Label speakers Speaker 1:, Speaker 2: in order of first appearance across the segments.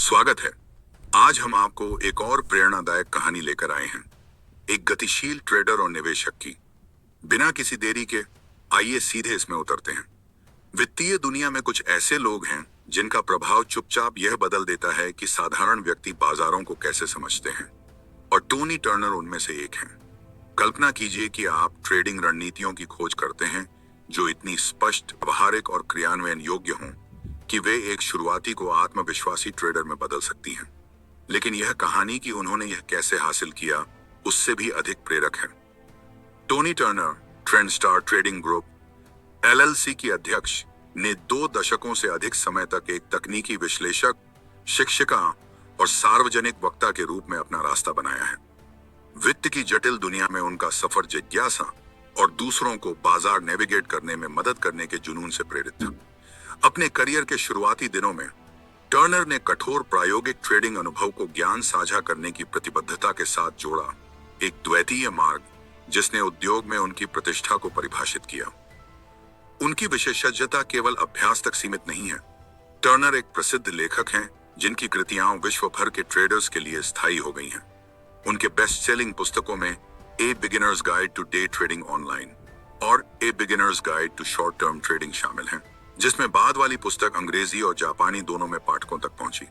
Speaker 1: स्वागत है। आज हम आपको एक और प्रेरणादायक कहानी लेकर आए हैं, एक गतिशील ट्रेडर और निवेशक की। बिना किसी देरी के आइए सीधे इसमें उतरते हैं। वित्तीय दुनिया में कुछ ऐसे लोग हैं जिनका प्रभाव चुपचाप यह बदल देता है कि साधारण व्यक्ति बाजारों को कैसे समझते हैं, और टोनी टर्नर उनमें से एक हैं। कल्पना कीजिए कि आप ट्रेडिंग रणनीतियों की खोज करते हैं जो इतनी स्पष्ट, व्यावहारिक और क्रियान्वयन योग्य हों कि वे एक शुरुआती को आत्मविश्वासी ट्रेडर में बदल सकती हैं। लेकिन यह कहानी कि उन्होंने यह कैसे हासिल किया, उससे भी अधिक प्रेरक है। Tony Turner, Trendstar trading group LLC की अध्यक्ष, ने 2 दशकों से अधिक समय तक एक तकनीकी विश्लेषक, शिक्षिका और सार्वजनिक वक्ता के रूप में अपना रास्ता बनाया है। वित्त की जटिल दुनिया में उनका सफर जिज्ञासा और दूसरों को बाजार नेविगेट करने में मदद करने के जुनून से प्रेरित था। अपने करियर के शुरुआती दिनों में टर्नर ने कठोर प्रायोगिक ट्रेडिंग अनुभव को ज्ञान साझा करने की प्रतिबद्धता के साथ जोड़ा, एक द्वैतीय मार्ग जिसने उद्योग में उनकी प्रतिष्ठा को परिभाषित किया। उनकी विशेषज्ञता केवल अभ्यास तक सीमित नहीं है। टर्नर एक प्रसिद्ध लेखक हैं जिनकी कृतियां विश्व भर के ट्रेडर्स के लिए स्थायी हो गई हैं। उनके बेस्ट सेलिंग पुस्तकों में a beginner's guide to day trading online और a beginner's guide to short term trading शामिल हैं, जिसमें बाद वाली पुस्तक अंग्रेजी और जापानी दोनों में पाठकों तक पहुंची।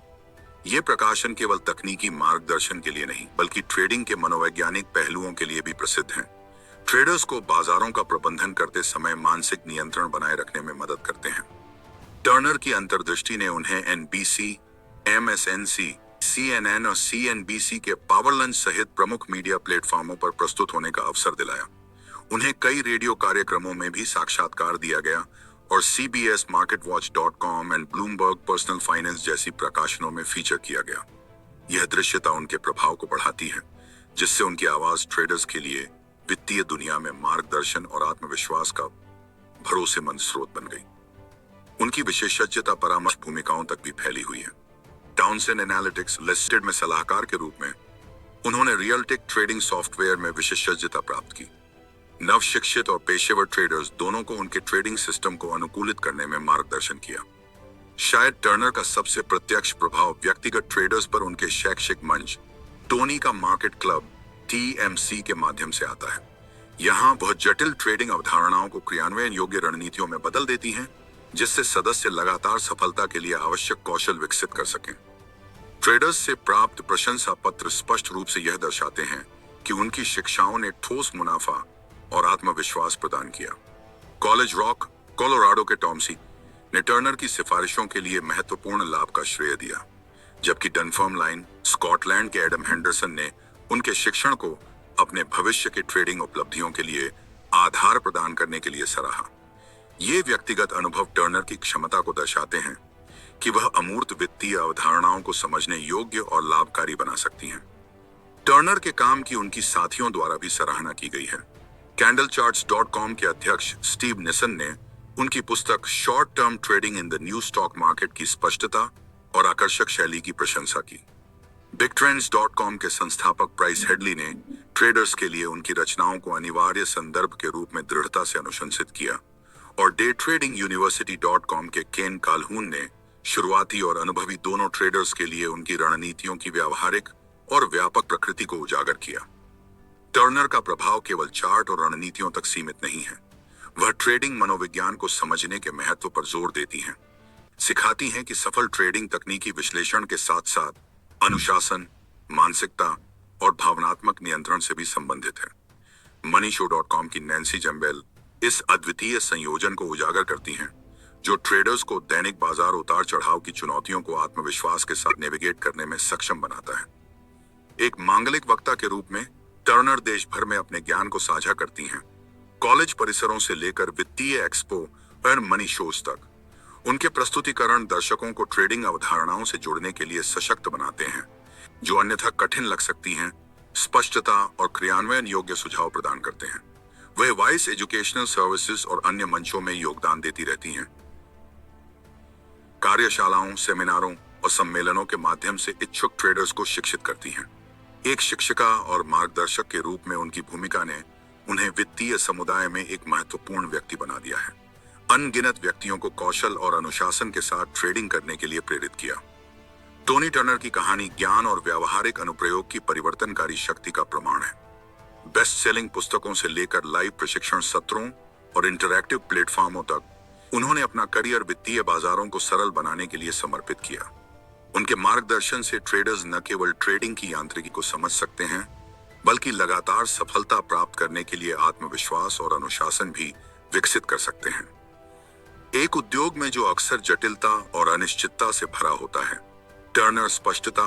Speaker 1: ये प्रकाशन केवल तकनीकी मार्गदर्शन के लिए नहीं, बल्कि ट्रेडिंग के मनोवैज्ञानिक पहलुओं के लिए भी प्रसिद्ध हैं। ट्रेडर्स को बाजारों का प्रबंधन करते समय मानसिक नियंत्रण बनाए रखने में मदद करते हैं। टर्नर की अंतर्दृष्टि ने उन्हें NBC, MSNC, CNN और CNBC के पावर लंच सहित प्रमुख मीडिया प्लेटफॉर्मों पर प्रस्तुत होने का अवसर दिलाया। उन्हें कई रेडियो कार्यक्रमों में भी साक्षात्कार दिया गया और CBS MarketWatch.com और ब्लूमबर्ग पर्सनल फाइनेंस जैसी प्रकाशनों में फीचर किया गया। यह दृश्यता उनके प्रभाव को बढ़ाती है, जिससे उनकी आवाज ट्रेडर्स के लिए वित्तीय दुनिया में मार्गदर्शन और आत्मविश्वास का भरोसेमंद स्रोत बन गई। उनकी विशेषज्ञता परामर्श भूमिकाओं तक भी फैली हुई है। टाउनसेंड एनालिटिक्स लिस्टेड में सलाहकार के रूप में उन्होंने रियलटेक ट्रेडिंग सॉफ्टवेयर में विशेषज्ञता प्राप्त की। नव शिक्षित और पेशेवर ट्रेडर्स दोनों को उनके ट्रेडिंग सिस्टम को अनुकूलित करने में मार्गदर्शन किया। शायद टर्नर का सबसे प्रत्यक्ष प्रभाव व्यक्तिगत ट्रेडर्स पर उनके शैक्षिक मंच टोनी का मार्केट क्लब TMC के माध्यम से आता है। यहाँ वह जटिल ट्रेडिंग अवधारणाओं को क्रियान्वयन योग्य रणनीतियों में बदल देती हैं, जिससे सदस्य लगातार सफलता के लिए आवश्यक कौशल विकसित कर सकें। ट्रेडर्स से प्राप्त प्रशंसा पत्र स्पष्ट रूप से यह दर्शाते हैं कि उनकी शिक्षाओं ने ठोस मुनाफा और आत्मविश्वास प्रदान किया। कॉलेज रॉक, कोलोराडो के टॉमसी ने टर्नर की सिफारिशों के लिए महत्वपूर्ण लाभ का श्रेय दिया, जबकि डनफर्मलाइन, स्कॉटलैंड के एडम हेंडरसन ने उनके शिक्षण को अपने भविष्य के ट्रेडिंग उपलब्धियों के लिए आधार प्रदान करने के लिए सराहा। ये व्यक्तिगत अनुभव टर्नर की क्षमता को दर्शाते हैं कि वह अमूर्त वित्तीय अवधारणाओं को समझने योग्य और लाभकारी बना सकती हैं। टर्नर के काम की उनकी साथियों द्वारा भी सराहना की गई है। कैंडलचार्ट्स.com के अध्यक्ष स्टीव निसन ने उनकी पुस्तक short term trading in the new stock market की स्पष्टता और आकर्षक शैली की प्रशंसा की। बिगट्रेंड्स.com के संस्थापक प्राइस हेडली ने ट्रेडर्स के लिए उनकी रचनाओं को अनिवार्य संदर्भ के रूप में दृढ़ता से अनुशंसित किया, और डे ट्रेडिंग यूनिवर्सिटी.com के केन काल्हून ने शुरुआती और अनुभवी दोनों ट्रेडर्स के लिए उनकी रणनीतियों की व्यावहारिक और व्यापक प्रकृति को उजागर किया। टर्नर का प्रभाव केवल चार्ट और रणनीतियों तक सीमित नहीं है। वह ट्रेडिंग मनोविज्ञान को समझने के महत्व पर जोर देती हैं, सिखाती हैं कि सफल ट्रेडिंग तकनीकी विश्लेषण के साथ साथ अनुशासन, मानसिकता और भावनात्मक नियंत्रण से भी संबंधित है। मनीशो.com की नैन्सी जम्बेल इस अद्वितीय संयोजन को उजागर करती हैं, जो ट्रेडर्स को दैनिक बाजार उतार चढ़ाव की चुनौतियों को आत्मविश्वास के साथ नेविगेट करने में सक्षम बनाता है। एक मांगलिक वक्ता के रूप में टर्नर देश भर में अपने ज्ञान को साझा करती हैं। कॉलेज परिसरों से लेकर वित्तीय एक्सपो और मनी शोज तक उनके प्रस्तुतिकरण दर्शकों को ट्रेडिंग अवधारणाओं से जुड़ने के लिए सशक्त बनाते हैं, जो अन्यथा कठिन लग सकती हैं। स्पष्टता और क्रियान्वयन योग्य सुझाव प्रदान करते हैं। वह वाइस एजुकेशनल सर्विसेज और अन्य मंचों में योगदान देती रहती हैं। कार्यशालाओं, सेमिनारों और सम्मेलनों के माध्यम से इच्छुक ट्रेडर्स को शिक्षित करती हैं। एक शिक्षिका और मार्गदर्शक के रूप में उनकी भूमिका ने उन्हें वित्तीय समुदाय में एक महत्वपूर्ण व्यक्ति बना दिया है। अनगिनत व्यक्तियों को कौशल और अनुशासन के साथ ट्रेडिंग करने के लिए प्रेरित किया। टोनी टर्नर की कहानी ज्ञान और व्यावहारिक अनुप्रयोग की परिवर्तनकारी शक्ति का प्रमाण है। बेस्ट सेलिंग पुस्तकों से लेकर लाइव प्रशिक्षण सत्रों और इंटरैक्टिव प्लेटफॉर्मों तक उन्होंने अपना करियर वित्तीय बाजारों को सरल बनाने के लिए समर्पित किया। उनके मार्गदर्शन से ट्रेडर्स न केवल ट्रेडिंग की यांत्रिकी को समझ सकते हैं, बल्कि लगातार सफलता प्राप्त करने के लिए आत्मविश्वास और अनुशासन भी विकसित कर सकते हैं। एक उद्योग में जो अक्सर जटिलता और अनिश्चितता से भरा होता है, टर्नर स्पष्टता,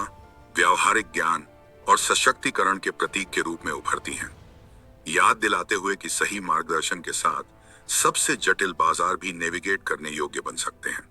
Speaker 1: व्यावहारिक ज्ञान और सशक्तिकरण के प्रतीक के रूप में उभरती हैं, याद दिलाते हुए कि सही मार्गदर्शन के साथ सबसे जटिल बाजार भी नेविगेट करने योग्य बन सकते हैं।